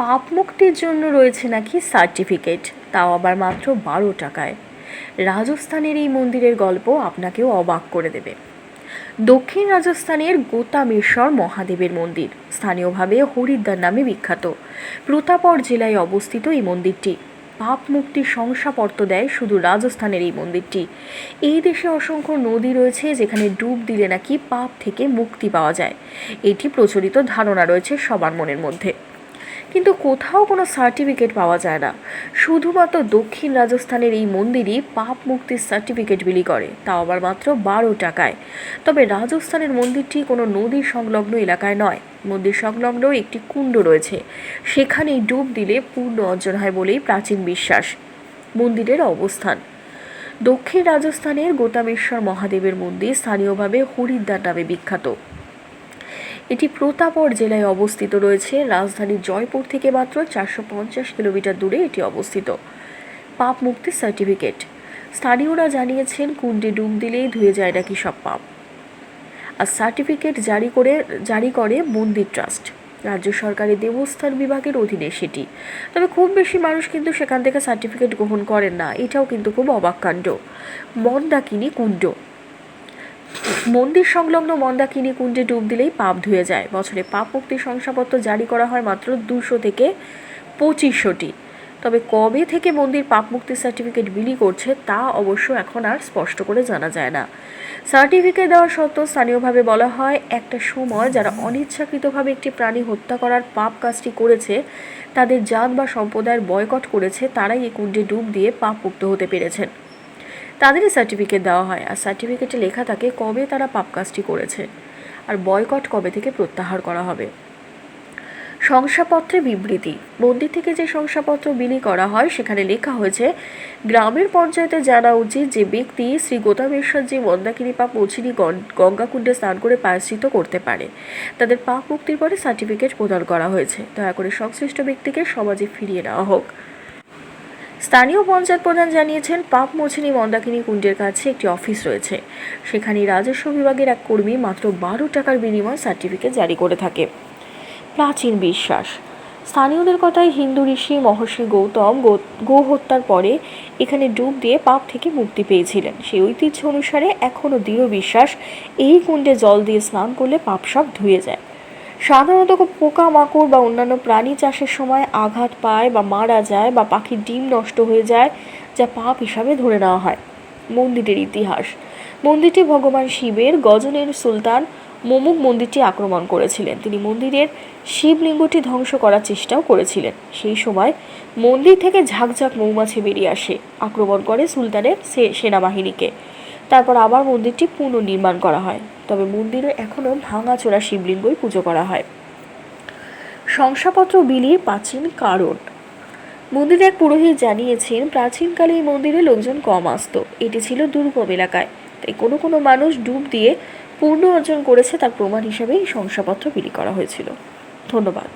পাপ মুক্তির জন্য রয়েছে নাকি সার্টিফিকেট, তাও আবার মাত্র 12 টাকায়। রাজস্থানের এই মন্দিরের গল্প আপনাকেও অবাক করে দেবে। দক্ষিণ রাজস্থানের গোতামেশ্বর মহাদেবের মন্দির, স্থানীয়ভাবে হরিদ্বার নামে বিখ্যাত। প্রতাপগড় জেলায় অবস্থিত এই মন্দিরটি। পাপ মুক্তির শংসাপত্র দেয় শুধু রাজস্থানের এই মন্দিরটি। এই দেশে অসংখ্য নদী রয়েছে যেখানে ডুব দিলে নাকি পাপ থেকে মুক্তি পাওয়া যায়, এটি প্রচলিত ধারণা রয়েছে সবার মনের মধ্যে। কিন্তু কোথাও কোনো সার্টিফিকেট পাওয়া যায় না। শুধুমাত্র দক্ষিণ রাজস্থানের এই মন্দিরই পাপ মুক্তির সার্টিফিকেট বিলি করে, তাও আবার মাত্র 12 টাকায়। তবে রাজস্থানের মন্দিরটি কোনো নদীর সংলগ্ন এলাকায় নয়, মন্দির সংলগ্ন একটি কুণ্ড রয়েছে, সেখানেই ডুব দিলে পূর্ণ অর্জন হয় বলেই প্রাচীন বিশ্বাস। মন্দিরের অবস্থান: দক্ষিণ রাজস্থানের গোতামেশ্বর মহাদেবের মন্দির স্থানীয়ভাবে হরিদ্বার নামে বিখ্যাত। এটি প্রতাপগড় জেলায় অবস্থিত রয়েছে। রাজধানী জয়পুর থেকে মাত্র 450 কিলোমিটার দূরে এটি অবস্থিত। পাপ মুক্তির সার্টিফিকেট: স্থানীয়রা জানিয়েছেন কুণ্ডে ডুব দিলেই ধুয়ে যায় নাকি সব পাপ। আর সার্টিফিকেট জারি করে মন্দির ট্রাস্ট, রাজ্য সরকারের দেবস্থান বিভাগের অধীনে সেটি। তবে খুব বেশি মানুষ কিন্তু সেখান থেকে সার্টিফিকেট গ্রহণ করেন না, এটাও কিন্তু খুব অবাক কাণ্ড। মন্দাকিনী কুণ্ড: মন্দির সংলগ্ন মন্দাকিনী কুণ্ডে ডুব দিলেই পাপ ধুয়ে যায়। বছরে পাপ মুক্তির শংসাপত্র জারি করা হয় মাত্র 200 থেকে 2500টি। তবে কবে থেকে মন্দির পাপ মুক্তির সার্টিফিকেট বিলি করছে তা অবশ্য এখন আর স্পষ্ট করে জানা যায় না। সার্টিফিকেট দেওয়ার সত্ত্বেও স্থানীয়ভাবে বলা হয়, একটা সময় যারা অনিচ্ছাকৃতভাবে একটি প্রাণী হত্যা করার পাপ কাজটি করেছে, তাদের জাত বা সম্প্রদায়ের বয়কট করেছে, তারাই এই কুণ্ডে ডুব দিয়ে পাপ মুক্ত হতে পেরেছেন। তাদেরই সার্টিফিকেট দেওয়া হয়, আর সার্টিফিকেটে লেখা থাকে কবে তারা পাপ কাজটি করেছে আর বয়কট কবে থেকে প্রত্যাহার করা হবে। শংসাপত্রে বিবৃতি: মন্দির থেকে যে শংসাপত্র বিলি করা হয় সেখানে লেখা হয়েছে, গ্রামের পঞ্চায়েতে জানা উচিত যে ব্যক্তি শ্রী গোতামেশ্বরজি মন্দাকিনী পাপ মোচিনী গঙ্গাকুণ্ডে স্নান করে প্রায়শ্চিত্ত করতে পারে, তাদের পাপ মুক্তির পরে সার্টিফিকেট প্রদান করা হয়েছে। দয়া করে সংশ্লিষ্ট ব্যক্তিকে সমাজে ফিরিয়ে নেওয়া হোক। স্থানীয় পঞ্চায়েত প্রধান জানিয়েছেন, পাপ মোচিনী মন্দাকিনী কুণ্ডের কাছে একটি অফিস রয়েছে, সেখানে রাজস্ব বিভাগের এক কর্মী মাত্র 12 টাকার বিনিময়ে সার্টিফিকেট জারি করে থাকে। প্রাচীন বিশ্বাস: স্থানীয়দের কথায় হিন্দু ঋষি মহর্ষি গৌতম গো হত্যার পরে এখানে ডুব দিয়ে পাপ থেকে মুক্তি পেয়েছিলেন। সেই ঐতিহ্য অনুসারে এখনও দৃঢ় বিশ্বাস, এই কুণ্ডে জল দিয়ে স্নান করলে পাপ সব ধুয়ে যায়। সাধারণত পোকামাকড় বা অন্যান্য প্রাণী চাষের সময় আঘাত পায় বা মারা যায় বা পাখির ডিম নষ্ট হয়ে যায়, যা পাপ হিসাবে ধরে নেওয়া হয়। মন্দিরের ইতিহাস: মন্দিরটি ভগবান শিবের গজনের সুলতান মোমুক মন্দিরটি আক্রমণ করেছিলেন। তিনি মন্দিরের শিবলিঙ্গটি ধ্বংস করার চেষ্টাও করেছিলেন। সেই সময় মন্দির থেকে ঝাঁকঝাঁক মৌমাছি বেরিয়ে আসে, আক্রমণ করে সুলতানের সেনাবাহিনীকে। তারপর আবার মন্দিরটি পুনর্নির্মাণ করা হয়। তবে মন্দিরে এখনও ভাঙাচোরা শিবলিঙ্গই পুজো করা হয়। শংসাপত্র বিলির প্রাচীন কারণ: মন্দিরে এক পুরোহিত জানিয়েছেন, প্রাচীনকালে এই মন্দিরে লোকজন কম আসত, এটি ছিল দুর্গম এলাকায়, তাই কোনো কোনো মানুষ ডুব দিয়ে পূর্ণ অর্জন করেছে, তার প্রমাণ হিসেবে এই শংসাপত্র বিলি করা হয়েছিল। ধন্যবাদ।